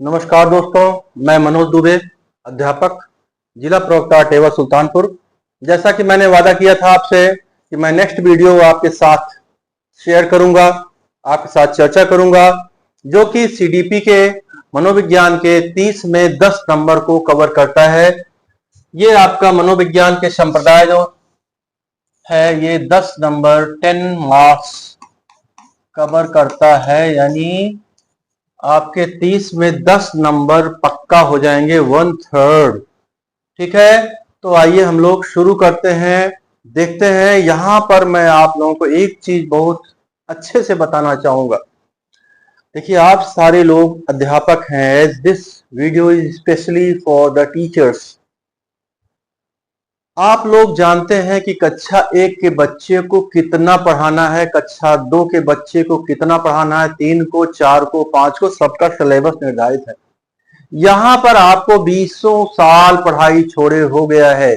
नमस्कार दोस्तों, मैं मनोज दुबे, अध्यापक, जिला प्रवक्ता टेवा सुल्तानपुर। जैसा कि मैंने वादा किया था आपसे कि मैं नेक्स्ट वीडियो आपके साथ शेयर करूंगा, आपके साथ चर्चा करूंगा, जो कि सीडीपी के मनोविज्ञान के 30 में 10 नंबर को कवर करता है। ये आपका मनोविज्ञान के संप्रदाय जो है ये 10 नंबर 10 मार्क्स कवर करता है, यानी आपके 30 में 10 नंबर पक्का हो जाएंगे, 1/3। ठीक है, तो आइए हम लोग शुरू करते हैं, देखते हैं। यहां पर मैं आप लोगों को एक चीज बहुत अच्छे से बताना चाहूंगा। देखिए, आप सारे लोग अध्यापक हैं। This video is specially for the teachers. आप लोग जानते हैं कि कक्षा 1 के बच्चे को कितना पढ़ाना है, कक्षा 2 के बच्चे को कितना पढ़ाना है, 3 को, 4 को, 5 को, सबका सिलेबस निर्धारित है। यहां पर आपको 20 साल पढ़ाई छोड़े हो गया है,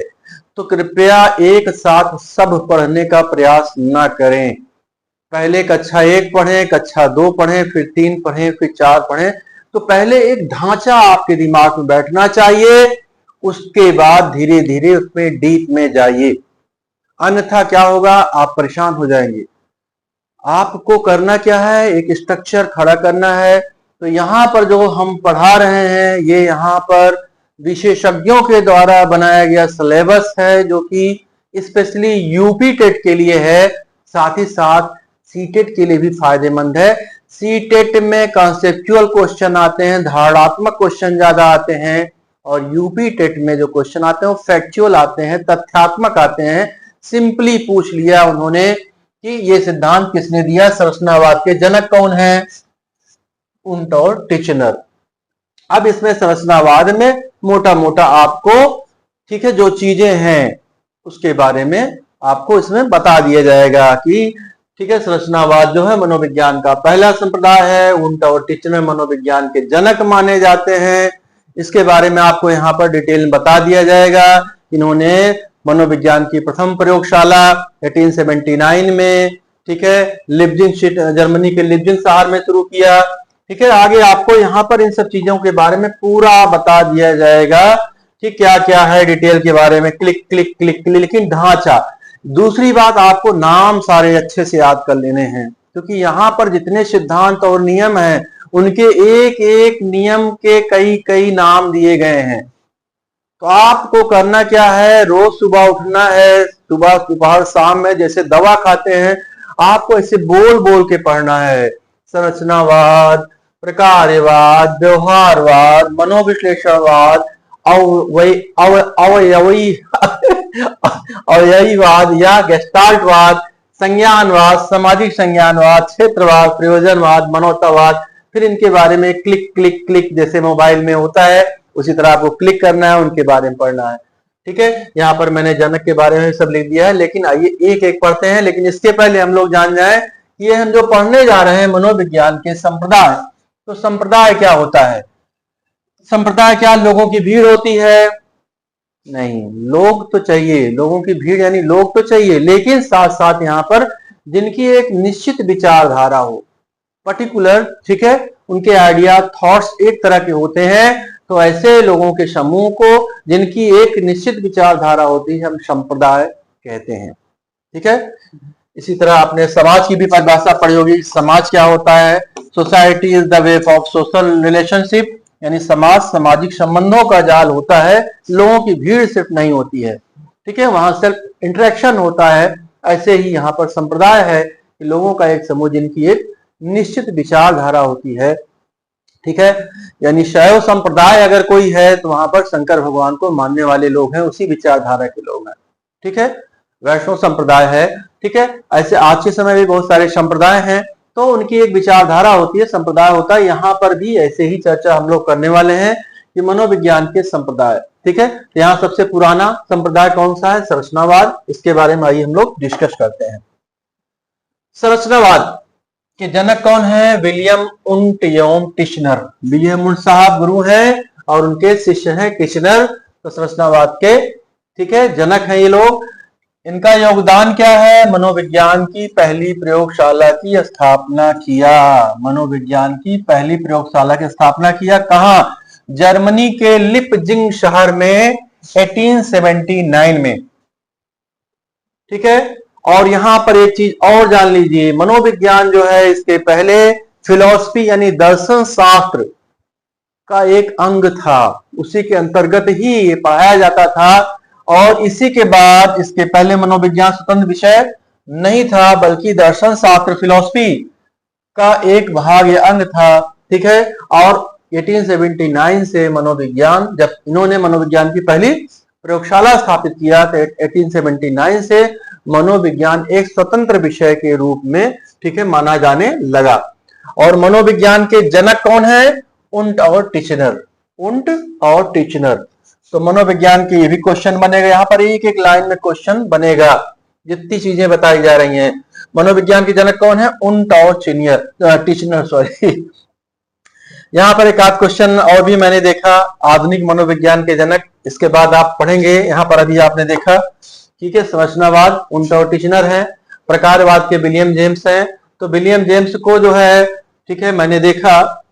तो कृपया एक साथ सब पढ़ने का प्रयास न करें। पहले कक्षा 1 पढ़ें, कक्षा 2 पढ़ें, फिर 3 पढ़ें, फिर 4 पढ़ें। तो पहले एक ढांचा आपके दिमाग में बैठना चाहिए, उसके बाद धीरे धीरे उसमें डीप में जाइए, अन्यथा क्या होगा, आप परेशान हो जाएंगे। आपको करना क्या है, एक स्ट्रक्चर खड़ा करना है। तो यहां पर जो हम पढ़ा रहे हैं, ये यहां पर विशेषज्ञों के द्वारा बनाया गया सिलेबस है, जो कि स्पेशली यूपी टेट के लिए है, साथ ही साथ सीटेट के लिए भी फायदेमंद है। सीटेट में कॉन्सेप्चुअल क्वेश्चन आते हैं, धारणात्मक क्वेश्चन ज्यादा आते हैं, और यूपी टेट में जो क्वेश्चन आते हैं वो फैक्चुअल आते हैं, तथ्यात्मक आते हैं। सिंपली पूछ लिया उन्होंने कि ये सिद्धांत किसने दिया, संरचनावाद के जनक कौन है, उंट और टिचनर। अब इसमें संरचनावाद में मोटा मोटा आपको, ठीक है, जो चीजें हैं उसके बारे में आपको इसमें बता दिया जाएगा कि ठीक है, संरचनावाद जो है मनोविज्ञान का पहला संप्रदाय है, उंट और टिचनर मनोविज्ञान के जनक माने जाते हैं। इसके बारे में आपको यहाँ पर डिटेल में बता दिया जाएगा। इन्होंने मनोविज्ञान की प्रथम प्रयोगशाला 1879 में, ठीक है, लिप्जिग, जर्मनी के लिप्जिग शहर में शुरू किया। ठीक है, आगे आपको यहाँ पर इन सब चीजों के बारे में पूरा बता दिया जाएगा कि क्या क्या है डिटेल के बारे में, क्लिक क्लिक क्लिक क्लिक। लेकिन ढांचा, दूसरी बात, आपको नाम सारे अच्छे से याद कर लेने हैं, क्योंकि यहाँ पर जितने सिद्धांत और नियम हैं उनके एक एक नियम के कई कई नाम दिए गए हैं। तो आपको करना क्या है, रोज सुबह उठना है, सुबह दोपहर शाम में जैसे दवा खाते हैं, आपको ऐसे बोल बोल के पढ़ना है। संरचनावाद, प्रकार्यवाद, व्यवहारवाद, मनोविश्लेषणवाद, अवयवीवाद या गेस्टाल्टवाद, संज्ञानवाद, सामाजिक संज्ञानवाद, क्षेत्रवाद, प्रयोजनवाद, मनोतावाद। फिर इनके बारे में क्लिक क्लिक क्लिक जैसे मोबाइल में होता है, उसी तरह आपको क्लिक करना है, उनके बारे में पढ़ना है। ठीक है, यहाँ पर मैंने जनक के बारे में सब लिख दिया है, लेकिन आइए एक एक पढ़ते हैं। लेकिन इसके पहले हम लोग जान जाएं कि ये हम जो पढ़ने जा रहे हैं मनोविज्ञान के संप्रदाय, तो संप्रदाय क्या होता है। संप्रदाय क्या, लोगों की भीड़ होती है? नहीं, लोग तो चाहिए, लोगों की भीड़ यानी लोग तो चाहिए, लेकिन साथ साथ यहाँ पर जिनकी एक निश्चित विचारधारा हो, पर्टिकुलर, ठीक है, उनके आइडिया, थॉट्स एक तरह के होते हैं। तो ऐसे लोगों के समूह को जिनकी एक निश्चित विचारधारा होती है, हम संप्रदाय कहते हैं। ठीक है, इसी तरह आपने समाज की भी परिभाषा पढ़ी होगी। समाज क्या होता है? Society is the web of social relationship, यानी समाज सामाजिक संबंधों का जाल होता है, लोगों की भीड़ सिर्फ नहीं होती है। ठीक है, वहां सेल्फ इंटरेक्शन होता है। ऐसे ही यहाँ पर संप्रदाय है कि लोगों का एक समूह जिनकी एक निश्चित विचारधारा होती है। ठीक है, यानी शैव संप्रदाय अगर कोई है तो वहां पर शंकर भगवान को मानने वाले लोग हैं, उसी विचारधारा के लोग हैं। ठीक है, वैष्णव संप्रदाय है। ठीक है, ऐसे आज के समय में बहुत सारे संप्रदाय हैं, तो उनकी एक विचारधारा होती है, संप्रदाय होता है। यहाँ पर भी ऐसे ही चर्चा हम लोग करने वाले हैं कि मनोविज्ञान के संप्रदाय। ठीक है, यहाँ सबसे पुराना संप्रदाय कौन सा है? संरचनावाद। इसके बारे में आइए हम लोग डिस्कस करते हैं। संरचनावाद के जनक कौन है? विलियम उंट एवं टिचनर। विलियम उंट साहब गुरु हैं और उनके शिष्य हैं टिचनर, तो संरचनावाद के, ठीक है, जनक हैं ये लोग। इनका योगदान क्या है? मनोविज्ञान की पहली प्रयोगशाला की स्थापना किया। मनोविज्ञान की पहली प्रयोगशाला की स्थापना किया कहां? जर्मनी के लिपजिंग शहर में 1879 में। ठीक है। और यहां पर एक चीज और जान लीजिए, मनोविज्ञान जो है इसके पहले फिलॉसफी यानी दर्शन शास्त्र का एक अंग था, उसी के अंतर्गत ही ये पढ़ाया जाता था। और इसी के बाद इसके पहले मनोविज्ञान स्वतंत्र विषय नहीं था, बल्कि दर्शन शास्त्र फिलॉसफी का एक भाग या अंग था। ठीक है। और 1879 से मनोविज्ञान, जब इन्होंने मनोविज्ञान की पहली प्रयोगशाला स्थापित किया तो 1879 से मनोविज्ञान एक स्वतंत्र विषय के रूप में, ठीक है, माना जाने लगा। और मनोविज्ञान के जनक कौन है? उंट और टिचनर। उंट और टिचनर। तो मनोविज्ञान के ये भी क्वेश्चन बनेगा, यहां पर एक एक लाइन में क्वेश्चन बनेगा, जितनी चीजें बताई जा रही हैं। मनोविज्ञान के जनक कौन है? उंट और टिचनर, सॉरी। यहां पर एक आध क्वेश्चन और भी मैंने देखा, आधुनिक मनोविज्ञान के जनक, इसके बाद आप पढ़ेंगे। यहां पर अभी आपने देखा, ठीक है, संरचनावाद उंट और टिचनर है, प्रकारवाद के विलियम जेम्स हैं। तो विलियम जेम्स को जो है, ठीक है, मैंने देखा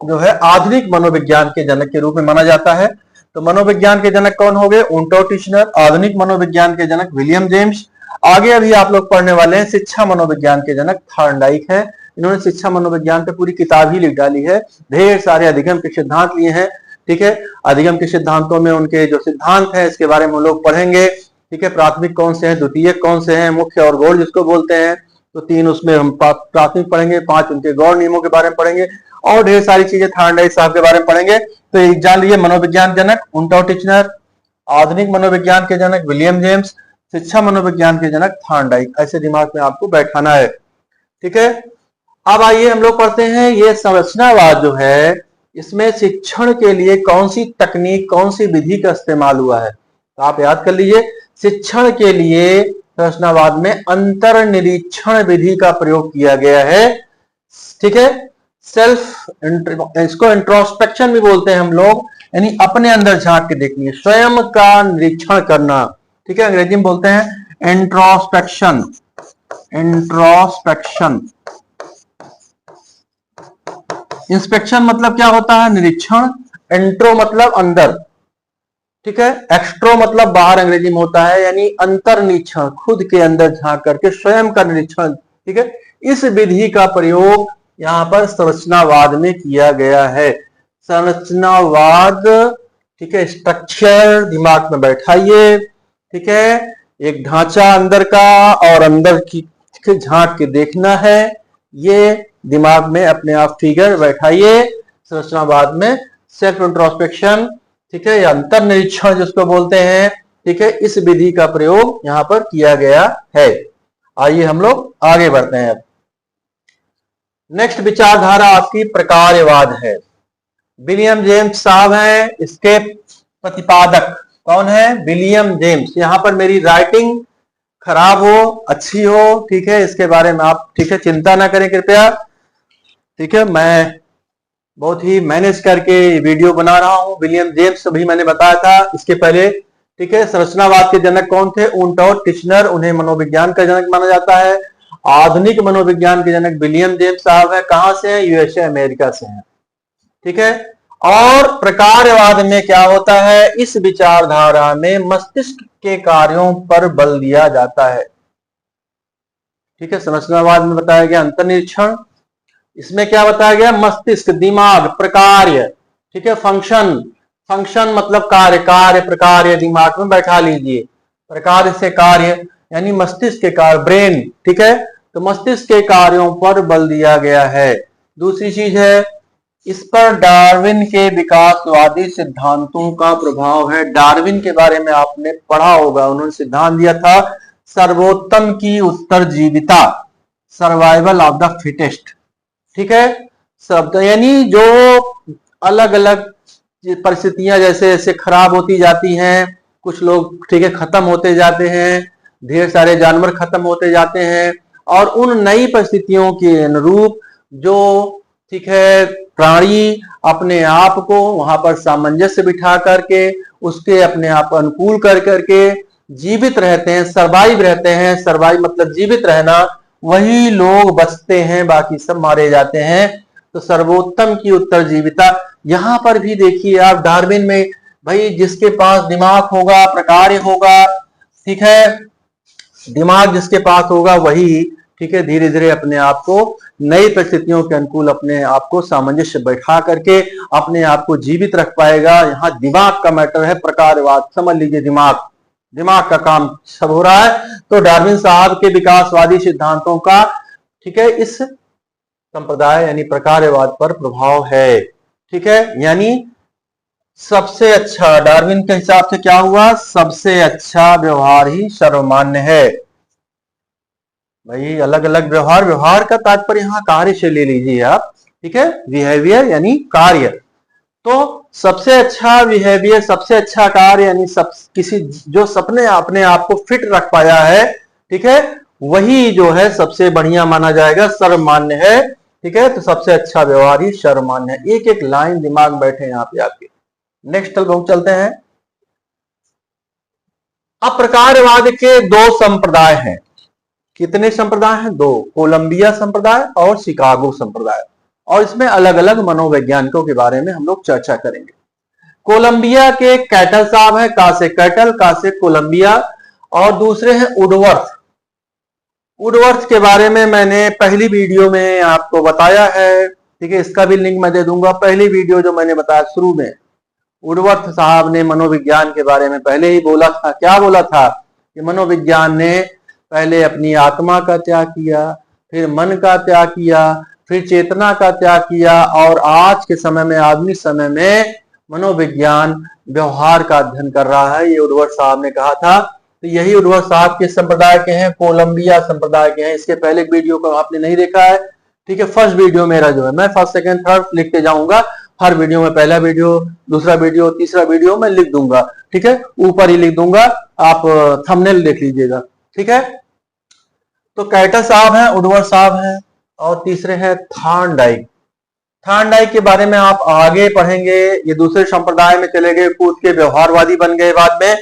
जो है आधुनिक मनोविज्ञान के जनक के रूप में माना जाता है। तो मनोविज्ञान के जनक कौन हो गए? उंट और टिचनर। आधुनिक मनोविज्ञान के जनक विलियम जेम्स। आगे अभी आप लोग पढ़ने वाले हैं शिक्षा मनोविज्ञान के जनक थॉर्नडाइक है। इन्होंने शिक्षा मनोविज्ञान पे पूरी किताब ही लिख डाली है, ढेर सारे अधिगम के सिद्धांत लिए हैं। ठीक है। अधिगम के सिद्धांतों में उनके जो सिद्धांत है इसके बारे में हम लोग पढ़ेंगे। ठीक है। प्राथमिक कौन से हैं, द्वितीयक कौन से हैं, मुख्य और गौड़ जिसको बोलते हैं, तो 3 उसमें हम प्राथमिक पढ़ेंगे, 5 उनके गौड़ नियमों के बारे में पढ़ेंगे, और ढेर सारी चीजें थॉर्नडाइक साहब के बारे में पढ़ेंगे। तो एक जान लीजिए, मनोविज्ञान जनक उंट और टिचनर, आधुनिक मनोविज्ञान के जनक विलियम जेम्स, शिक्षा मनोविज्ञान के जनक थॉर्नडाइक। ऐसे दिमाग में आपको बैठाना है। ठीक है। अब आइए हम लोग पढ़ते हैं, ये संरचनावाद जो है इसमें शिक्षण के लिए कौन सी तकनीक, कौन सी विधि का इस्तेमाल हुआ है। तो आप याद कर लीजिए, शिक्षण के लिए संरचनावाद में अंतर्निरीक्षण विधि का प्रयोग किया गया है। ठीक है। इसको इंट्रोस्पेक्शन भी बोलते हैं हम लोग, यानी अपने अंदर झांक के देखनी, स्वयं का निरीक्षण करना। ठीक है। अंग्रेजी में बोलते हैं इंट्रोस्पेक्शन। इंट्रोस्पेक्शन। इंस्पेक्शन मतलब क्या होता है? निरीक्षण। इंट्रो मतलब अंदर, ठीक है। एक्सट्रो मतलब बाहर अंग्रेजी में होता है, यानी अंतर्निरीक्षण, खुद के अंदर झांक करके स्वयं का निरीक्षण। ठीक है। इस विधि का प्रयोग यहां पर संरचनावाद में किया गया है। संरचनावाद, ठीक है, स्ट्रक्चर दिमाग में बैठाइए। ठीक है। एक ढांचा अंदर का और अंदर की झांक के देखना है, ये दिमाग में अपने आप फिगर बैठाइए। संरचनावाद में सेल्फ इंट्रोस्पेक्शन, ठीक है, या अंतर्निरीक्षण जिसको बोलते हैं, ठीक है, इस विधि का प्रयोग यहां पर किया गया है। आइए हम लोग आगे बढ़ते हैं। अब नेक्स्ट विचारधारा आपकी प्रकारवाद है। विलियम जेम्स साहब हैं इसके प्रतिपादक। कौन है? William James. यहां पर मेरी राइटिंग खराब हो, अच्छी हो, ठीक है, इसके बारे में आप, ठीक है, चिंता ना करें कृपया। ठीक है। मैं बहुत ही मैनेज करके वीडियो बना रहा हूं। विलियम जेम्स भी मैंने बताया था इसके पहले। ठीक है। संरचनावाद के जनक कौन थे? उंट और टिचनर। उन्हें मनोविज्ञान का जनक माना जाता है। आधुनिक मनोविज्ञान के जनक विलियम जेम्स साहब है। कहां से हैं? यूएसए, अमेरिका से हैं। ठीक है। और प्रकारवाद में क्या होता है? इस विचारधारा में मस्तिष्क के कार्यों पर बल दिया जाता है। ठीक है। संरचनावाद में बताया गया अंतर्निरीक्षण, इसमें क्या बताया गया? मस्तिष्क, दिमाग, प्रकार्य। ठीक है। फंक्शन, फंक्शन मतलब कार्य, कार्य प्रकार्य दिमाग में बैठा लीजिए। प्रकार्य से कार्य यानी मस्तिष्क के कार्य, ब्रेन। ठीक है। तो मस्तिष्क के कार्यों पर बल दिया गया है। दूसरी चीज है, इस पर डार्विन के विकासवादी सिद्धांतों का प्रभाव है। डार्विन के बारे में आपने पढ़ा होगा, उन्होंने सिद्धांत दिया था सर्वोत्तम की उत्तरजीविता, सर्वाइवल ऑफ द फिटेस्ट। ठीक है। शब्द यानी जो अलग अलग परिस्थितियां जैसे जैसे खराब होती जाती हैं, कुछ लोग, ठीक है, खत्म होते जाते हैं, ढेर सारे जानवर खत्म होते जाते हैं, और उन नई परिस्थितियों के अनुरूप जो, ठीक है, प्राणी अपने आप को वहां पर सामंजस्य बिठा करके उसके अपने आप अनुकूल कर करके जीवित रहते हैं, सरवाइव रहते हैं। सरवाइव मतलब जीवित रहना, वही लोग बचते हैं, बाकी सब मारे जाते हैं। तो सर्वोत्तम की उत्तरजीविता। यहां पर भी देखिए आप डार्विन में, भाई जिसके पास दिमाग होगा, प्रकार्य होगा, ठीक है, दिमाग जिसके पास होगा वही, ठीक है, धीरे धीरे अपने आप को नई परिस्थितियों के अनुकूल अपने आप को सामंजस्य बैठा करके अपने आप को जीवित रख पाएगा। यहाँ दिमाग का मैटर है, प्रकारवाद समझ लीजिए, दिमाग दिमाग का काम सब हो रहा है। तो डार्विन साहब के विकासवादी सिद्धांतों का, ठीक है, इस संप्रदाय यानी प्रकारवाद पर प्रभाव है। ठीक है, यानी सबसे अच्छा डार्विन के हिसाब से क्या हुआ, सबसे अच्छा व्यवहार ही सर्वमान्य है। भाई अलग अलग व्यवहार, व्यवहार का तात्पर्य यहाँ कार्य से ले लीजिए आप, ठीक है, बिहेवियर यानी कार्य। तो सबसे अच्छा बिहेवियर, सबसे अच्छा कार्य यानी सब किसी जो सपने अपने आप को फिट रख पाया है, ठीक है, वही जो है सबसे बढ़िया माना जाएगा, सर्वमान्य है। ठीक है, तो सबसे अच्छा व्यवहार ही सर्वमान्य है। एक एक लाइन दिमाग में बैठे यहाँ पे आपके। नेक्स्ट लोग चलते हैं। अब प्रकारवाद के दो संप्रदाय हैं। कितने संप्रदाय हैं? दो, कोलंबिया संप्रदाय और शिकागो संप्रदाय। और इसमें अलग अलग मनोवैज्ञानिकों के बारे में हम लोग चर्चा करेंगे। कोलंबिया के कैटल साहब हैं, कासे कैटल, कासे कोलंबिया, और दूसरे हैं वुडवर्थ। वुडवर्थ के बारे में मैंने पहली वीडियो में आपको बताया है, ठीक है, इसका भी लिंक मैं दे दूंगा। पहली वीडियो जो मैंने बताया शुरू में, वुडवर्थ साहब ने मनोविज्ञान के बारे में पहले ही बोला था। क्या बोला था कि मनोविज्ञान ने पहले अपनी आत्मा का त्याग किया, फिर मन का त्याग किया, फिर चेतना का त्याग किया, और आज के समय में, आधुनिक समय में मनोविज्ञान व्यवहार का अध्ययन कर रहा है। ये वुडवर्थ साहब ने कहा था। तो यही वुडवर्थ साहब के संप्रदाय के हैं, कोलंबिया संप्रदाय के हैं। इसके पहले वीडियो को आपने नहीं देखा है, ठीक है, फर्स्ट वीडियो मेरा जो है, मैं फर्स्ट सेकंड थर्ड लिखते जाऊंगा। हर वीडियो में पहला वीडियो, दूसरा वीडियो, तीसरा वीडियो मैं लिख दूंगा, ठीक है, ऊपर ही लिख दूंगा, आप थंबनेल देख लीजिएगा, ठीक है। तो कैटल साहब हैं, वुडवर्थ साहब हैं, और तीसरे हैं थॉर्नडाइक। थॉर्नडाइक के बारे में आप आगे पढ़ेंगे। ये दूसरे संप्रदाय में चले गए, कूद के व्यवहारवादी बन गए बाद में।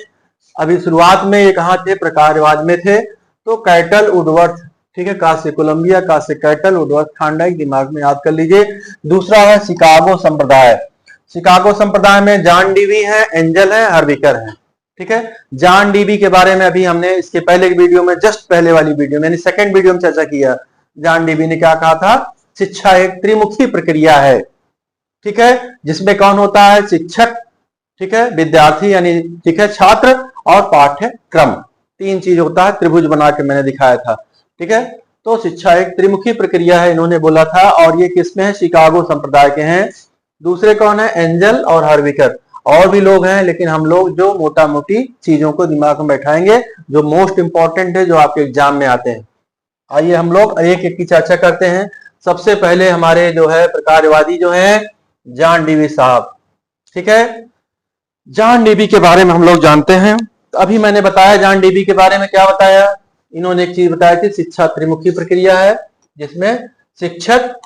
अभी शुरुआत में ये कहाँ थे? प्रकारवाद में थे। तो कैटल, वुडवर्थ, ठीक है, कासे कोलंबिया, कासे कैटल, वुडवर्थ, थॉर्नडाइक, दिमाग में याद कर लीजिए। दूसरा है शिकागो संप्रदाय। शिकागो संप्रदाय में जॉन डीवी है, एंजल है, हर्विकर है, ठीक है। जॉन डीवी के बारे में अभी हमने इसके पहले वीडियो में, जस्ट पहले वाली वीडियो में, सेकंड वीडियो में चर्चा किया। जॉन डीवी ने क्या कहा था? शिक्षा एक त्रिमुखी प्रक्रिया है, ठीक है, जिसमें कौन होता है? शिक्षक, ठीक है, विद्यार्थी यानी, ठीक है, छात्र, और पाठ्यक्रम। तीन चीज होता है, त्रिभुज बना के मैंने दिखाया था, ठीक है। तो शिक्षा एक त्रिमुखी प्रक्रिया है, इन्होंने बोला था। और ये किसमें है? शिकागो संप्रदाय के हैं। दूसरे कौन है? एंजल और हर्विकर। और भी लोग हैं, लेकिन हम लोग जो मोटा मोटी चीजों को दिमाग में बैठाएंगे, जो मोस्ट इंपॉर्टेंट है, जो आपके एग्जाम में आते हैं। आइए हम लोग एक एक की चर्चा करते हैं। सबसे पहले हमारे जो है प्रकारवादी जो है जॉन डीवी साहब, ठीक है। जॉन डीवी के बारे में हम लोग जानते हैं। तो अभी मैंने बताया जॉन डीवी के बारे में, क्या बताया? इन्होंने एक चीज बताई थी, शिक्षा त्रिमुखी प्रक्रिया है, जिसमें शिक्षक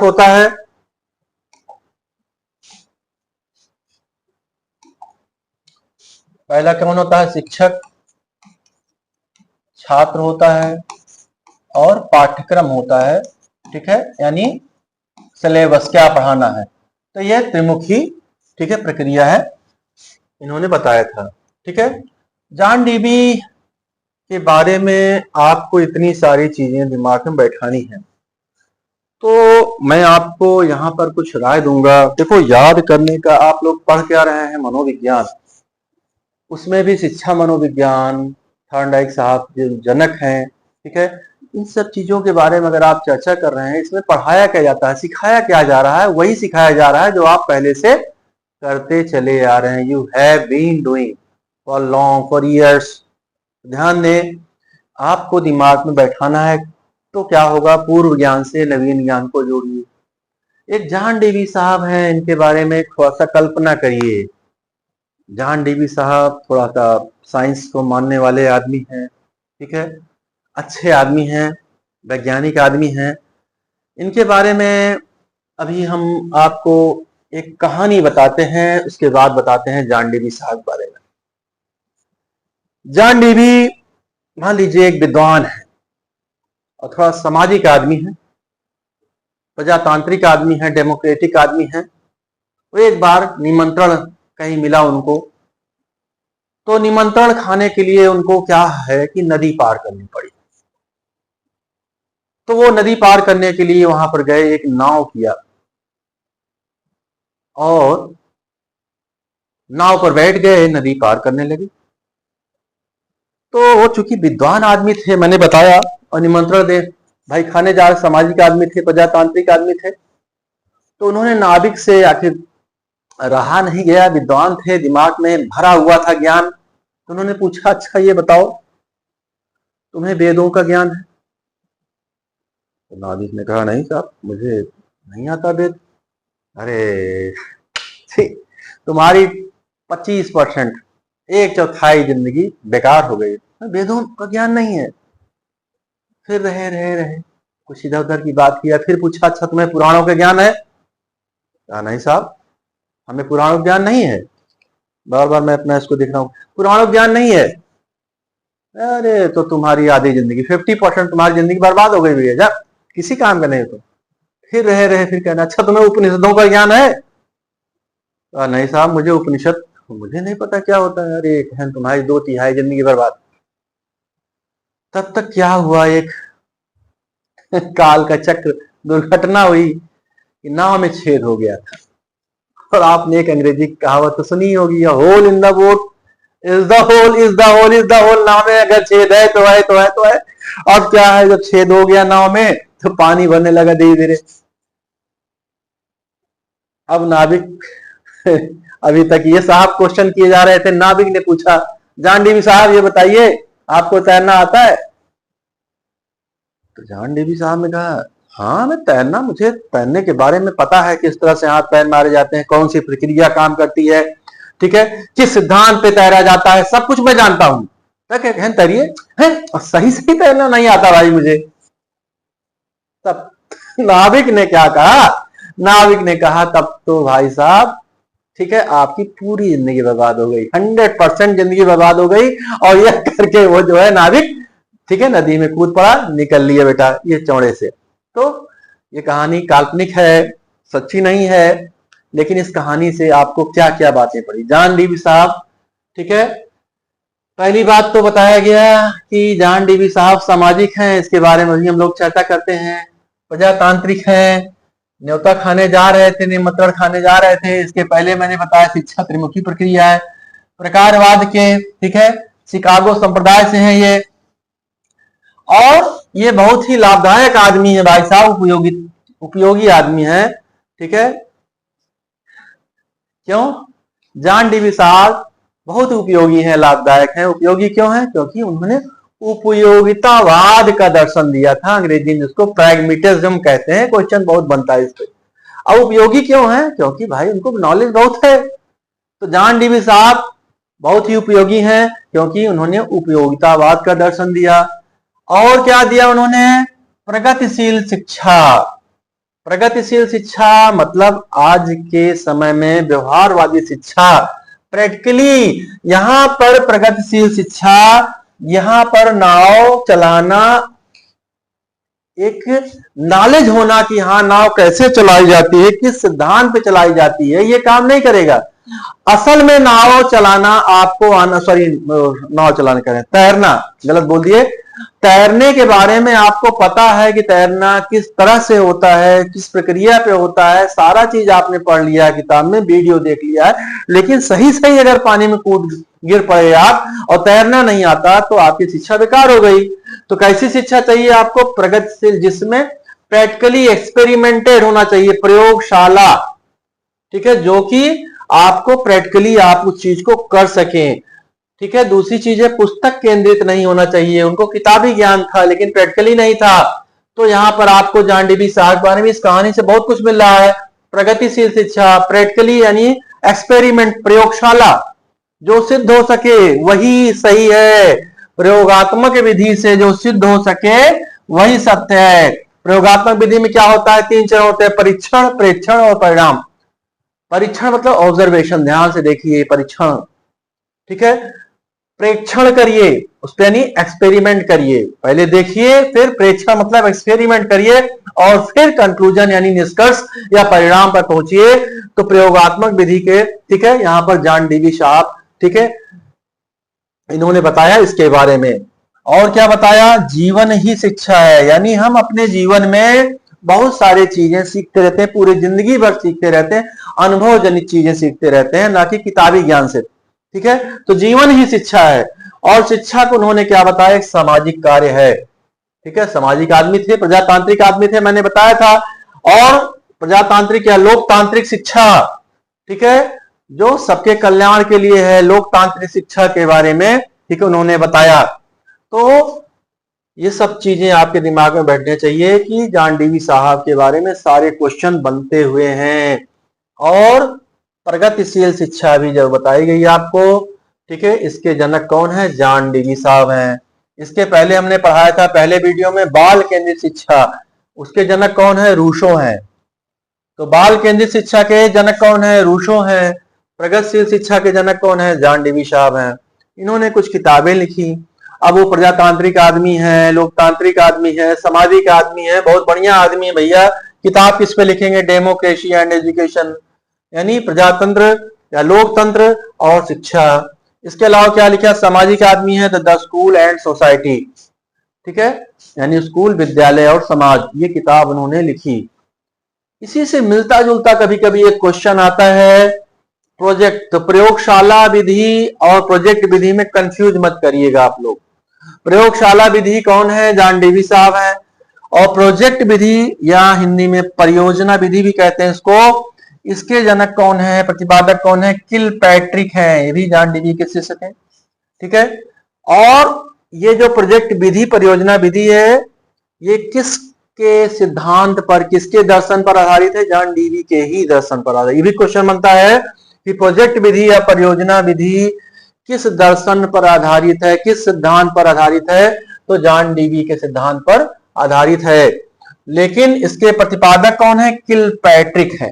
होता है, पहला कौन होता है? शिक्षक, छात्र होता है, और पाठ्यक्रम होता है, ठीक है, यानी सिलेबस क्या पढ़ाना है। तो यह त्रिमुखी, ठीक है, प्रक्रिया है, इन्होंने बताया था, ठीक है। जॉन डीवी के बारे में आपको इतनी सारी चीजें दिमाग में बैठानी है, तो मैं आपको यहाँ पर कुछ राय दूंगा। देखो, याद करने का, आप लोग पढ़ क्या रहे हैं? मनोविज्ञान, उसमें भी शिक्षा मनोविज्ञान, थॉर्नडाइक साहब जो जनक हैं, ठीक है, इन सब चीजों के बारे में अगर आप चर्चा कर रहे हैं, इसमें पढ़ाया क्या जाता है, सिखाया क्या जा रहा है? वही सिखाया जा रहा है जो आप पहले से करते चले आ रहे हैं। You have been doing for long, for years. ध्यान दें, आपको दिमाग में बैठाना है। तो क्या होगा? पूर्व ज्ञान से नवीन ज्ञान को जोड़िए। एक जॉन डीवी साहब हैं, इनके बारे में थोड़ा सा कल्पना करिए। जॉन डीवी साहब थोड़ा सा साइंस को मानने वाले आदमी हैं, ठीक है, अच्छे आदमी हैं, वैज्ञानिक आदमी हैं। इनके बारे में अभी हम आपको एक कहानी बताते हैं, उसके बाद बताते हैं जॉन डीवी साहब के बारे में। जॉन डीवी मान लीजिए एक विद्वान है और थोड़ा सामाजिक आदमी है, प्रजातांत्रिक आदमी है, डेमोक्रेटिक आदमी है। वो एक बार निमंत्रण कहीं मिला उनको, तो निमंत्रण खाने के लिए उनको क्या है कि नदी पार करनी पड़ी। तो वो नदी पार करने के लिए वहां पर गए, एक नाव किया और नाव पर बैठ गए, नदी पार करने लगे। तो वो चूंकि विद्वान आदमी थे, मैंने बताया, और निमंत्रण दे भाई खाने जा रहे, सामाजिक आदमी थे, प्रजातांत्रिक आदमी थे, तो उन्होंने नाविक से आखिर रहा नहीं गया, विद्वान थे, दिमाग में भरा हुआ था ज्ञान, तो उन्होंने पूछा, अच्छा ये बताओ तुम्हें वेदों का ज्ञान है? तो नाविक ने कहा, नहीं साहब मुझे नहीं आता वेद। अरे तुम्हारी 25%, 1/4 जिंदगी बेकार हो गई, वेदों का ज्ञान नहीं है। फिर रहे कुछ इधर उधर की बात किया, फिर पूछा, अच्छा तुम्हें पुराणों का ज्ञान है? कहा, नहीं साहब हमें पुराणों का ज्ञान नहीं है। बार बार मैं अपना इसको देख रहा हूँ, पुराणों का ज्ञान नहीं है। अरे तो तुम्हारी आधी जिंदगी, 50% तुम्हारी जिंदगी बर्बाद हो गई भैया, जा किसी काम का नहीं हो। तो फिर रहे फिर कहना, अच्छा तुम्हें उपनिषदों का ज्ञान है? नहीं साहब मुझे उपनिषद मुझे नहीं पता क्या होता है। अरे बहन तुम्हारी 2/3 जिंदगी बर्बाद। तब तक क्या हुआ, एक काल का चक्र, दुर्घटना हुई कि नाव में छेद हो गया था। और आपने एक अंग्रेजी कहावत तो सुनी होगी, hole in the boat is the hole is the hole is the hole. नाव में अगर छेद है तो है तो है तो है। अब क्या है, जब छेद हो गया नाव में तो पानी भरने लगा धीरे धीरे। अब नाविक अभी तक ये साहब क्वेश्चन किए जा रहे थे, नाविक ने पूछा, जॉन डीवी साहब ये बताइए आपको तैरना आता है? तो जॉन डीवी साहब ने कहा, हाँ मैं तैरना, मुझे तैरने के बारे में पता है, किस तरह से हाथ पैर मारे जाते हैं, कौन सी प्रक्रिया काम करती है, ठीक है, किस सिद्धांत पे तैरा जाता है, सब कुछ मैं जानता हूं। तैरिए है, सही सही तैरना नहीं आता भाई मुझे। तब नाविक ने क्या कहा, नाविक ने कहा, तब तो भाई साहब ठीक है आपकी पूरी जिंदगी बर्बाद हो गई, 100% जिंदगी बर्बाद हो गई। और यह करके वो जो है नाविक, ठीक है, नदी में कूद पड़ा, निकल लिया बेटा ये चौड़े से। तो ये कहानी काल्पनिक है, सच्ची नहीं है, लेकिन इस कहानी से आपको क्या क्या बातें पड़ी। जॉन डीवी साहब, ठीक है, पहली बात तो बताया गया कि जॉन डीवी साहब सामाजिक हैं, इसके बारे में भी हम लोग चर्चा करते हैं। प्रजातांत्रिक हैं, न्योता खाने जा रहे थे, निमंत्रण खाने जा रहे थे, इसके पहले मैंने बताया शिक्षा त्रिमुखी प्रक्रिया है, प्रकारवाद के, ठीक है, शिकागो संप्रदाय से हैं ये, और ये बहुत ही लाभदायक आदमी है भाई साहब, उपयोगी आदमी है, ठीक है। क्यों? जॉन डीवी साहब बहुत उपयोगी हैं, लाभदायक हैं। उपयोगी क्यों है? क्योंकि उन्होंने उपयोगितावाद का दर्शन दिया था, अंग्रेजी में उसको प्रैग्मेटिज्म कहते हैं। क्वेश्चन बहुत बनता है इस पे। अब उपयोगी क्यों है? क्योंकि भाई उनको नॉलेज बहुत है। तो जॉन डीवी साहब बहुत ही उपयोगी हैं क्योंकि उन्होंने उपयोगितावाद का दर्शन दिया। और क्या दिया उन्होंने? प्रगतिशील शिक्षा। प्रगतिशील शिक्षा मतलब आज के समय में व्यवहारवादी शिक्षा, प्रैक्टिकली। यहां पर प्रगतिशील शिक्षा, यहां पर नाव चलाना, एक नॉलेज होना कि हाँ नाव कैसे चलाई जाती है, किस सिद्धांत पे चलाई जाती है, ये काम नहीं करेगा। असल में नाव चलाना आपको आना, सॉरी नाव चलाना करें, तैरना गलत बोल दिए, तैरने के बारे में आपको पता है कि तैरना किस तरह से होता है, किस प्रक्रिया पे होता है, सारा चीज आपने पढ़ लिया है किताब में, वीडियो देख लिया है। लेकिन सही सही अगर पानी में कूद गिर पड़े आप और तैरना नहीं आता तो आपकी शिक्षा बेकार हो गई। तो कैसी शिक्षा चाहिए आपको? प्रगतिशील, जिसमें प्रैक्टिकली एक्सपेरिमेंटेड होना चाहिए, प्रयोगशाला, ठीक है, जो कि आपको प्रैक्टिकली आप उस चीज को कर सकें, ठीक है। दूसरी चीज है पुस्तक केंद्रित नहीं होना चाहिए। उनको किताबी ज्ञान था लेकिन प्रैक्टिकली नहीं था। तो यहां पर आपको जॉन डीवी साहब के बारे में इस कहानी से बहुत कुछ मिल रहा है। प्रगतिशील शिक्षा, प्रैक्टिकली यानी एक्सपेरिमेंट, प्रयोगशाला, जो सिद्ध हो सके वही सही है। प्रयोगात्मक विधि से जो सिद्ध हो सके वही सत्य है। प्रयोगात्मक विधि में क्या होता है? 3 चरण होते हैं, परीक्षण, प्रेक्षण और परिणाम। परीक्षण मतलब ऑब्जर्वेशन, ध्यान से देखिए, परीक्षण, ठीक है। प्रेक्षण करिए, उस पर यानी एक्सपेरिमेंट करिए, पहले देखिए फिर प्रेक्षण मतलब एक्सपेरिमेंट करिए और फिर कंक्लूजन यानी निष्कर्ष या परिणाम पर पहुंचिए। तो प्रयोगात्मक विधि के, ठीक है, यहां पर जॉन डीवी साहब, ठीक है, इन्होंने बताया इसके बारे में। और क्या बताया, जीवन ही शिक्षा है, यानी हम अपने जीवन में बहुत सारी चीजें सीखते रहते हैं, पूरी जिंदगी भर सीखते रहते हैं, अनुभव जनित चीजें सीखते रहते हैं, ना कि किताबी ज्ञान से, ठीक है। तो जीवन ही शिक्षा है। और शिक्षा को उन्होंने क्या बताया, एक सामाजिक कार्य है, ठीक है। सामाजिक आदमी थे, प्रजातांत्रिक आदमी थे, मैंने बताया था। और प्रजातांत्रिक या लोकतांत्रिक शिक्षा, ठीक है, जो सबके कल्याण के लिए है, लोकतांत्रिक शिक्षा के बारे में, ठीक है, उन्होंने बताया। तो ये सब चीजें आपके दिमाग में बैठने चाहिए कि जॉन डीवी साहब के बारे में सारे क्वेश्चन बनते हुए हैं। और प्रगतिशील शिक्षा भी जब बताई गई आपको, ठीक है, इसके जनक कौन है, जॉन डीवी साहब हैं। इसके पहले हमने पढ़ाया था पहले वीडियो में बाल केंद्रित शिक्षा, उसके जनक कौन है, रूसो हैं। तो बाल केंद्रित शिक्षा के जनक कौन है, रूसो हैं। प्रगतिशील शिक्षा के जनक कौन है, जॉन डीवी साहब हैं। इन्होंने कुछ किताबें लिखी। अब वो प्रजातांत्रिक आदमी है, लोकतांत्रिक आदमी है, सामाजिक आदमी है, बहुत बढ़िया आदमी है भैया। किताब किस पे लिखेंगे, डेमोक्रेसी एंड एजुकेशन, यानी प्रजातंत्र या लोकतंत्र और शिक्षा। इसके अलावा क्या लिखा, सामाजिक आदमी है तो द स्कूल एंड सोसाइटी, ठीक है, यानी स्कूल, विद्यालय और समाज, ये किताब उन्होंने लिखी। इसी से मिलता जुलता कभी कभी एक क्वेश्चन आता है, प्रोजेक्ट। तो प्रयोगशाला विधि और प्रोजेक्ट विधि में कंफ्यूज मत करिएगा आप लोग। प्रयोगशाला विधि कौन है, जॉन डीवी साहब हैं। और प्रोजेक्ट विधि या हिंदी में परियोजना विधि भी कहते हैं इसको, इसके जनक कौन है, प्रतिपादक कौन है, किलपैट्रिक है, ये भी जॉन डीवी के शिष्य थे, ठीक है। और ये जो प्रोजेक्ट विधि, परियोजना विधि है, ये किसके सिद्धांत पर, किसके दर्शन पर आधारित है, जॉन डीवी के ही दर्शन पर आधारित। ये भी क्वेश्चन बनता है कि प्रोजेक्ट विधि या परियोजना विधि किस दर्शन पर आधारित है, किस सिद्धांत पर आधारित है, तो जॉन डीवी के सिद्धांत पर आधारित है। लेकिन इसके प्रतिपादक कौन है, किलपैट्रिक है,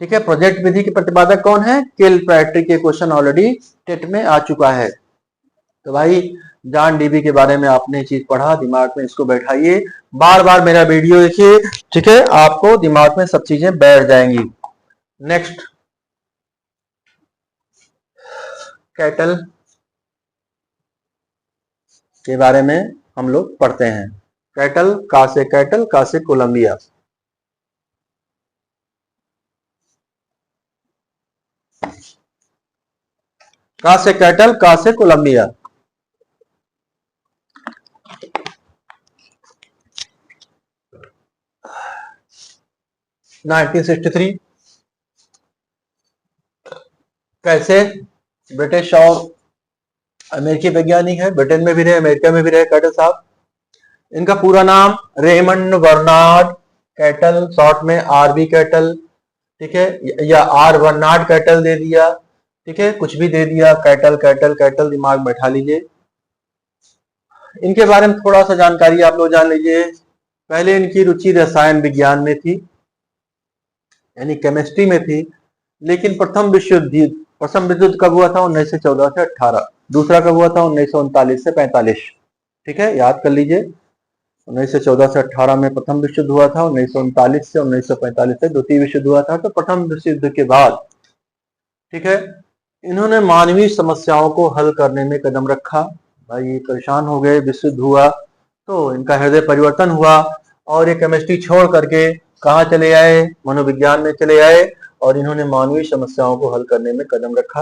ठीक है। प्रोजेक्ट विधि के प्रतिपादक कौन है, किलपैट्रिक। के क्वेश्चन ऑलरेडी टेट में आ चुका है। तो भाई जॉन डीवी के बारे में आपने चीज पढ़ा, दिमाग में इसको बैठाइए, बार बार मेरा वीडियो देखिए, ठीक है, आपको दिमाग में सब चीजें बैठ जाएंगी। नेक्स्ट, कैटल के बारे में हम लोग पढ़ते हैं। कैटल, का से कैटल, का से कोलंबिया। का से कैटल, का से कोलंबिया। (1963) कैसे ब्रिटिश और अमेरिकी वैज्ञानिक है, ब्रिटेन में भी रहे, अमेरिका में भी रहे कैटल साहब। इनका पूरा नाम रेमंड बर्नार्ड कैटल, शॉर्ट में आरबी कैटल, ठीक है, या आर बर्नार्ड कैटल दे दिया, ठीक है, कुछ भी दे दिया, कैटल कैटल कैटल, दिमाग बैठा लीजिए। इनके बारे में थोड़ा सा जानकारी आप लोग जान लीजिए। पहले इनकी रुचि रसायन विज्ञान में थी, यानी केमिस्ट्री में थी, लेकिन प्रथम विश्व युद्ध कब हुआ था, 1914 से 18। दूसरा कब हुआ था, 1939 से 45, ठीक है, याद कर लीजिए। 1914 से 18 में प्रथम विश्व युद्ध हुआ था, 1939 से 1945 तक द्वितीय विश्व युद्ध हुआ था। तो प्रथम विश्व युद्ध के बाद, ठीक है, इन्होंने मानवीय समस्याओं को हल करने में कदम रखा। भाई परेशान हो गए, विश्व युद्ध हुआ तो इनका हृदय परिवर्तन हुआ और ये केमिस्ट्री छोड़ करके कहाँ चले आए, मनोविज्ञान में चले आए और इन्होंने मानवीय समस्याओं को हल करने में कदम रखा।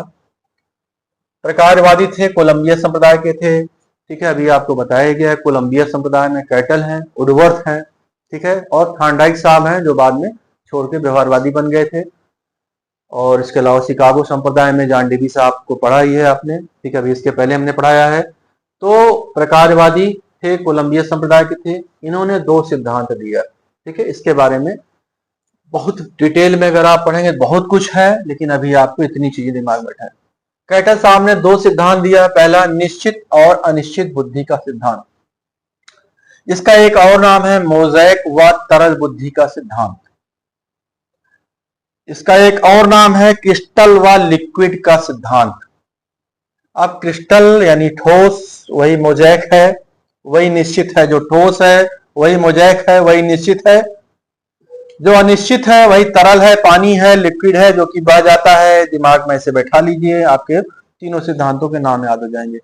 प्रकारवादी थे, कोलंबिया संप्रदाय के थे, ठीक है, अभी आपको बताया गया है। कोलंबिया संप्रदाय में कैटल हैं, वुडवर्थ हैं, ठीक है, और थॉर्नडाइक साहब हैं जो बाद में छोड़ के व्यवहारवादी बन गए थे। और इसके अलावा शिकागो संप्रदाय में जॉन डीवी साहब को पढ़ा ही है आपने, ठीक है, अभी इसके पहले हमने पढ़ाया है। तो प्रकारवादी थे, कोलंबिया संप्रदाय के थे। इन्होंने 2 सिद्धांत दिया, ठीक है, इसके बारे में बहुत डिटेल में अगर आप पढ़ेंगे बहुत कुछ है, लेकिन अभी आपको इतनी चीजें दिमाग में बैठा है। कैटल साहब ने 2 सिद्धांत दिया। पहला, निश्चित और अनिश्चित बुद्धि का सिद्धांत। इसका एक और नाम है मोज़ेक व तरल बुद्धि का सिद्धांत। इसका एक और नाम है क्रिस्टल व लिक्विड का सिद्धांत। अब क्रिस्टल यानी ठोस वही मोजैक है, वही निश्चित है। जो ठोस है वही मोजैक है, वही निश्चित है। जो अनिश्चित है वही तरल है, पानी है, लिक्विड है जो कि बह जाता है। दिमाग में इसे बैठा लीजिए, आपके तीनों सिद्धांतों के नाम याद हो जाएंगे।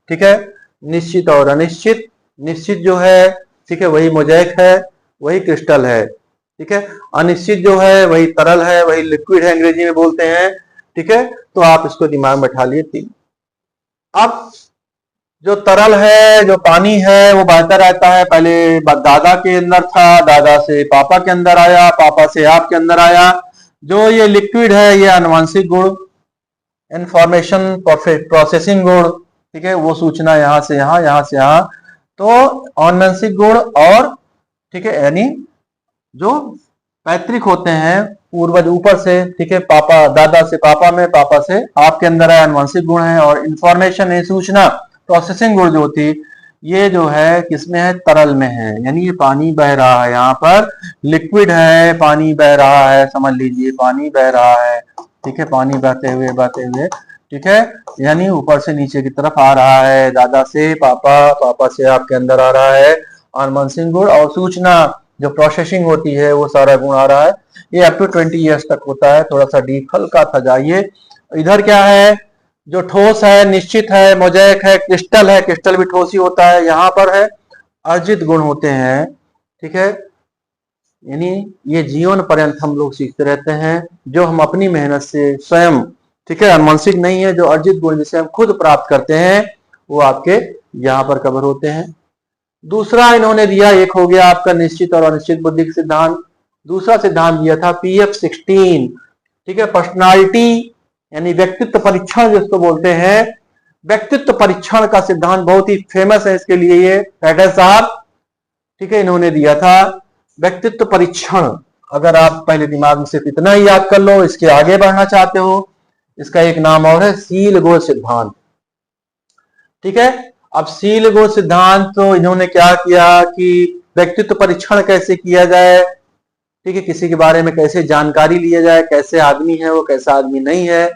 ठीक है, निश्चित और अनिश्चित। निश्चित जो है, ठीक है, वही मोजैक है, वही क्रिस्टल है। ठीक है, अनिश्चित जो है वही तरल है, वही लिक्विड है, अंग्रेजी में बोलते हैं। ठीक है, तो आप इसको दिमाग में बैठा लिए तीन। अब जो तरल है, जो पानी है, वो बहता रहता है। पहले दादा के अंदर था, दादा से पापा के अंदर आया, पापा से आपके अंदर आया। जो ये लिक्विड है, ये आनुवंशिक गुण, इंफॉर्मेशन प्रोसेसिंग गुण, ठीक है, वो सूचना यहाँ से यहाँ, यहाँ से यहाँ, तो आनुवंशिक गुण। और ठीक है, यानी जो पैतृक होते हैं, पूर्वज ऊपर से, ठीक है, पापा दादा से पापा में, पापा से आपके अंदर है, आनुवंशिक गुण है। और इंफॉर्मेशन है, सूचना, प्रोसेसिंग गुण जो होती, ये जो है किसमें है, तरल में है। यानी ये पानी बह रहा है, यहाँ पर लिक्विड है, पानी बह रहा है, समझ लीजिए पानी बह रहा है। ठीक है, पानी बहते हुए, ठीक है, यानी ऊपर से नीचे की तरफ आ रहा है, दादा से पापा, पापा से आपके अंदर आ रहा है आनुवंशिक गुण। और सूचना जो प्रोसेसिंग होती है, वो सारा गुण आ रहा है। ये अप टू 20 ईयर्स तक होता है। थोड़ा सा डीप हल्का था जाइए। इधर क्या है, जो ठोस है, निश्चित है, मोजैक है, क्रिस्टल है, क्रिस्टल भी ठोस ही होता है। यहाँ पर है अर्जित गुण होते हैं। ठीक है, यानी ये जीवन पर्यंत हम लोग सीखते रहते हैं, जो हम अपनी मेहनत से स्वयं, ठीक है, आनुवंशिक नहीं है, जो अर्जित गुण जिसे हम खुद प्राप्त करते हैं, वो आपके यहाँ पर कवर होते हैं। दूसरा इन्होंने दिया, एक हो गया आपका निश्चित और अनिश्चित बुद्धि का सिद्धांत। दूसरा सिद्धांत दिया था PF16, ठीक है, पर्सनालिटी यानी व्यक्तित्व परीक्षण जिसको बोलते हैं। व्यक्तित्व परीक्षण का सिद्धांत बहुत ही फेमस है इसके लिए, ये पैटेल साहब, ठीक है, इन्होंने दिया था व्यक्तित्व परीक्षण। अगर आप पहले दिमाग में सिर्फ इतना ही याद कर लो, इसके आगे बढ़ना चाहते हो, इसका एक नाम और है सील गोल सिद्धांत। ठीक है, अब सील गोल सिद्धांत तो इन्होंने क्या किया कि व्यक्तित्व परीक्षण कैसे किया जाए, ठीक है, किसी के बारे में कैसे जानकारी लिया जाए, कैसे आदमी है वो, कैसा आदमी नहीं है।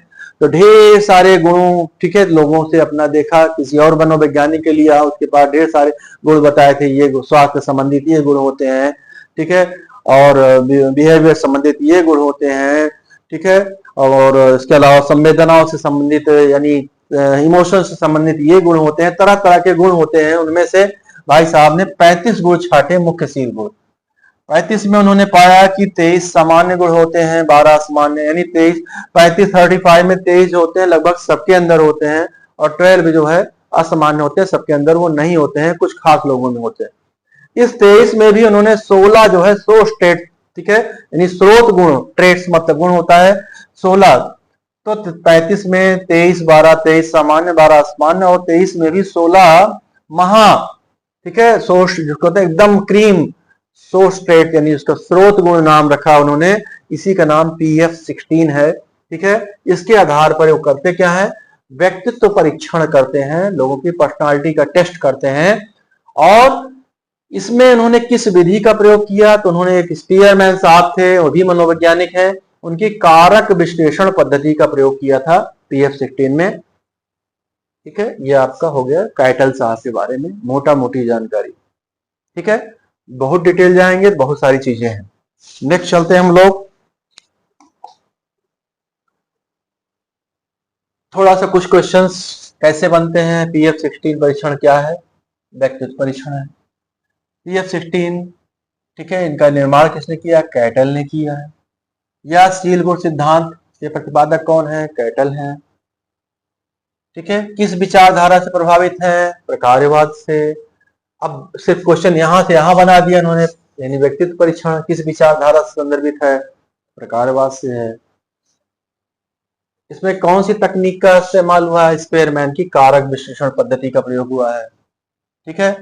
तो ढेर सारे गुणों, ठीक है, लोगों से अपना देखा, किसी और मनोवैज्ञानिक के लिया, उसके पास ढेर सारे गुण बताए थे। ये स्वास्थ्य संबंधित ये गुण होते हैं, ठीक है, और बिहेवियर संबंधित ये गुण होते हैं, ठीक है, और इसके अलावा संवेदनाओं से संबंधित यानी इमोशन से संबंधित ये गुण होते हैं। तरह तरह के गुण होते हैं। उनमें से भाई साहब ने 35 गुण छाटे, मुख्य सील गुण। 35 में उन्होंने पाया कि 23 सामान्य गुण होते हैं, 12 असामान्य, यानी 35 में 23 होते हैं, लगभग सबके अंदर होते हैं। और 12 जो है असामान्य होते हैं, सबके अंदर वो नहीं होते हैं, कुछ खास लोगों में होते हैं। इस 23 में भी उन्होंने 16 जो है सोर्स ट्रेट, ठीक है, यानी स्रोत गुण, ट्रेट्स मतलब गुण होता है 16। तो 35 में 23, 12, 23 सामान्य, 12 असामान्य, और 23 में भी 16 महा, ठीक है, सोर्स जिसको कहते हैं एकदम क्रीम सोर्स ट्रेट, यानी उसका स्रोत गुण नाम रखा उन्होंने। इसी का नाम PF16 है। ठीक है, इसके आधार पर वो करते क्या है, व्यक्तित्व परीक्षण करते हैं, लोगों की पर्सनालिटी का टेस्ट करते हैं। और इसमें उन्होंने किस विधि का प्रयोग किया, तो उन्होंने एक स्पीयरमैन साहब थे, वो भी मनोवैज्ञानिक है, उनकी कारक विश्लेषण पद्धति का प्रयोग किया था PF16 में। ठीक है, ये आपका हो गया कैटल साहब के बारे में मोटा मोटी जानकारी। ठीक है, बहुत डिटेल जाएंगे, बहुत सारी चीजें हैं। नेक्स्ट चलते हैं हम लोग, थोड़ा सा कुछ क्वेश्चंस कैसे बनते हैं। PF16 परीक्षण क्या है, व्यक्तित्व परीक्षण है। PF16, ठीक है, इनका निर्माण किसने किया, कैटल ने किया है। या सील गुण सिद्धांत के प्रतिपादक कौन है, कैटल है। ठीक है, किस विचारधारा से प्रभावित है, प्रकारवाद से। अब सिर्फ क्वेश्चन यहां से यहां बना दिया इन्होंने, यानी व्यक्तित्व परीक्षण किस विचारधारा से संदर्भित है, प्रकारवाद से है। इसमें कौन सी तकनीक का इस्तेमाल हुआ है, स्पेयरमैन की कारक विश्लेषण पद्धति का प्रयोग हुआ है। ठीक है,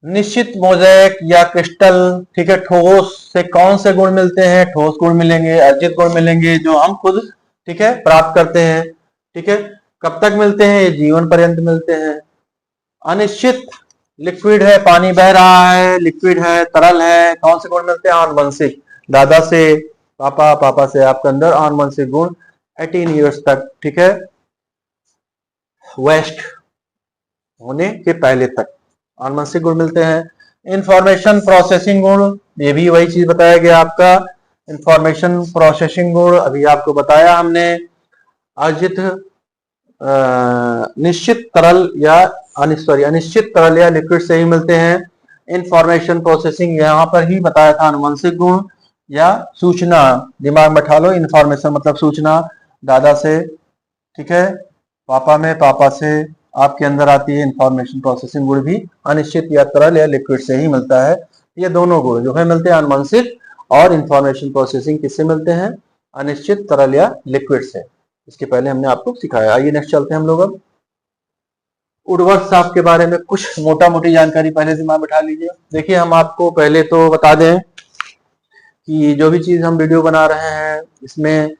निश्चित मोजैक या क्रिस्टल, ठीक है, ठोस से कौन से गुण मिलते हैं, ठोस गुण मिलेंगे, अर्जित गुण मिलेंगे, जो हम खुद, ठीक है, प्राप्त करते हैं। ठीक है, कब तक मिलते हैं, ये जीवन पर्यंत मिलते हैं। अनिश्चित, लिक्विड है, पानी बह रहा है, लिक्विड है, तरल है, कौन से गुण मिलते हैं, आनुवंशिक, दादा से पापा, पापा से आपके अंदर आनुवंशिक गुण 18 ईयर्स तक, ठीक है, वेस्ट होने के पहले तक आनुवंशिक गुण मिलते हैं। इंफॉर्मेशन प्रोसेसिंग गुण, ये भी वही चीज बताया गया आपका। इंफॉर्मेशन प्रोसेसिंग गुण अभी आपको बताया हमने। अर्जित निश्चित तरल या अनिश्चित तरल या लिक्विड से ही मिलते हैं। इंफॉर्मेशन प्रोसेसिंग यहाँ पर ही बताया था, आनुवंशिक गुण या सूचना, दिमाग में बैठा लो। इंफॉर्मेशन मतलब सूचना, दादा से, ठीक है, पापा में, पापा से आपके अंदर आती है। इंफॉर्मेशन प्रोसेसिंग गुण भी अनिश्चित या तरल या लिक्विड से ही मिलता है। ये दोनों गुण जो है मिलते हैं आनुवंशिक और इंफॉर्मेशन प्रोसेसिंग किससे मिलते हैं? अनिश्चित तरल या लिक्विड से। इसके पहले हमने आपको सिखाया। आइए नेक्स्ट चलते हैं हम लोग अब। उर्वर साफ के बारे में कुछ मोटा मोटी जानकारी पहले दिमाग बैठा लीजिए। देखिए, हम आपको पहले तो बता दें कि जो भी चीज हम वीडियो बना रहे हैं इसमें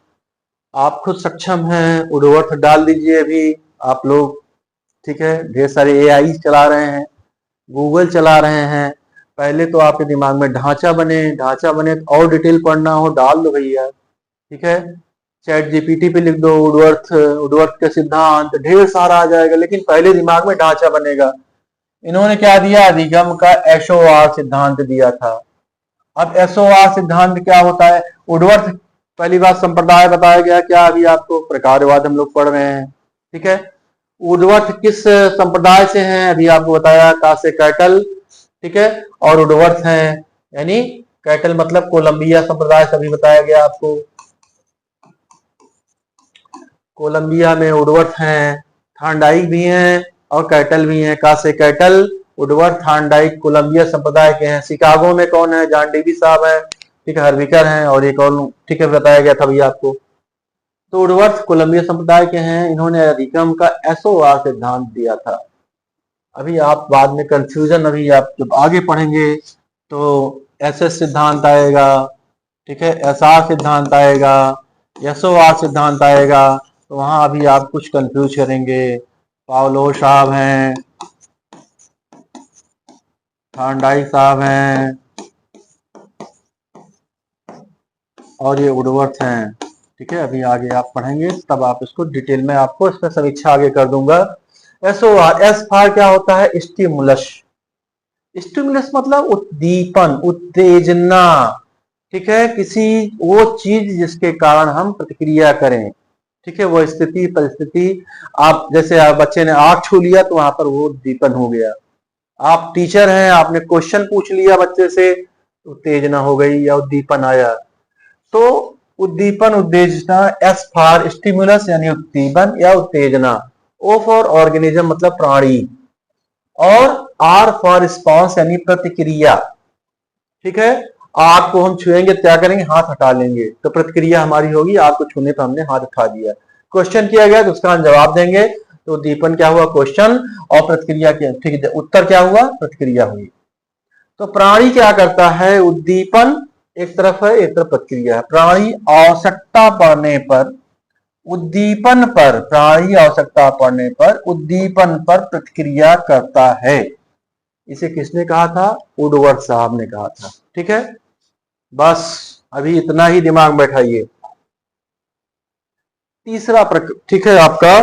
आप खुद सक्षम हैं। उर्वर्थ डाल दीजिए अभी आप लोग, ठीक है। ढेर सारे AI चला रहे हैं, गूगल चला रहे हैं। पहले तो आपके दिमाग में ढांचा बने तो और डिटेल पढ़ना हो डाल दो भैया, ठीक है। चैट GPT पे लिख दो उर्वर्थ के सिद्धांत, ढेर सारा आ जाएगा, लेकिन पहले दिमाग में ढांचा बनेगा। इन्होंने क्या दिया? अधिगम का SOR सिद्धांत दिया था। अब SOR सिद्धांत क्या होता है? उर्वर्थ पहली बात संप्रदाय बताया गया, क्या अभी आपको प्रकारवाद हम लोग पढ़ रहे हैं, ठीक है। उर्वर्थ किस संप्रदाय से हैं? अभी आपको बताया, का से कैटल, ठीक है। और उर्वर्थ हैं, यानी कैटल मतलब कोलंबिया संप्रदाय से अभी बताया गया आपको। कोलंबिया में उर्वर्थ हैं, थांडाइक भी हैं और कैटल भी हैं। का से कैटल, उर्वर्थ, थांडाइक कोलंबिया संप्रदाय के हैं। शिकागो में कौन है? जॉन डेवी साहब है, ठीक है, हर्विकर हैं, और एक और, ठीक है, बताया गया था भैया आपको। तो उर्वर्थ कोलंबिया संप्रदाय के हैं। इन्होंने अधिगम का SOR सिद्धांत दिया था। अभी आप बाद में कंफ्यूजन, अभी आप जब आगे पढ़ेंगे तो SS सिद्धांत आएगा, ठीक है, SR सिद्धांत आएगा, SOR सिद्धांत आएगा, तो वहां अभी आप कुछ कंफ्यूज करेंगे। पावलो साहब हैं, थांडाइक साहब हैं, और ये उर्वर्थ हैं, ठीक है। अभी आगे आप पढ़ेंगे तब आप इसको डिटेल में आपको इसमें समीक्षा आगे कर दूंगा। SOR, S फॉर क्या होता है? स्टिमुलस। स्टिमुलस मतलब उद्दीपन, उत्तेजना, ठीक है। किसी वो चीज जिसके कारण हम प्रतिक्रिया करें, ठीक है, वो स्थिति परिस्थिति। आप जैसे आप बच्चे ने आग छू लिया तो वहां पर वो उद्दीपन हो गया। आप टीचर हैं, आपने क्वेश्चन पूछ लिया बच्चे से, उत्तेजना हो गई या उद्दीपन आया। तो उद्दीपन, उत्तेजना। S फॉर स्टिमुलस यानी उद्दीपन या उत्तेजना। O फॉर ऑर्गेनिज्म मतलब प्राणी, और R फॉर रिस्पॉन्स यानी प्रतिक्रिया, ठीक है। आग को हम छुएंगे तो क्या करेंगे? हाथ हटा लेंगे, तो प्रतिक्रिया हमारी होगी। आग को छूने पर हमने हाथ उठा दिया। क्वेश्चन किया गया तो उसका हम जवाब देंगे, तो उद्दीपन क्या हुआ? क्वेश्चन। और प्रतिक्रिया क्या? ठीक है, उत्तर क्या हुआ? प्रतिक्रिया हुई। तो प्राणी क्या करता है? उद्दीपन एक तरफ है, एक तरफ प्रतिक्रिया है। प्राणी आवश्यकता पड़ने पर उद्दीपन पर, प्राणी आवश्यकता पड़ने पर उद्दीपन पर प्रतिक्रिया करता है। इसे किसने कहा था? उर्वर्थ साहब ने कहा था, ठीक है। बस अभी इतना ही दिमाग बैठाइए। तीसरा ठीक है, आपका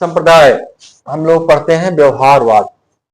संप्रदाय हम लोग पढ़ते हैं व्यवहारवाद।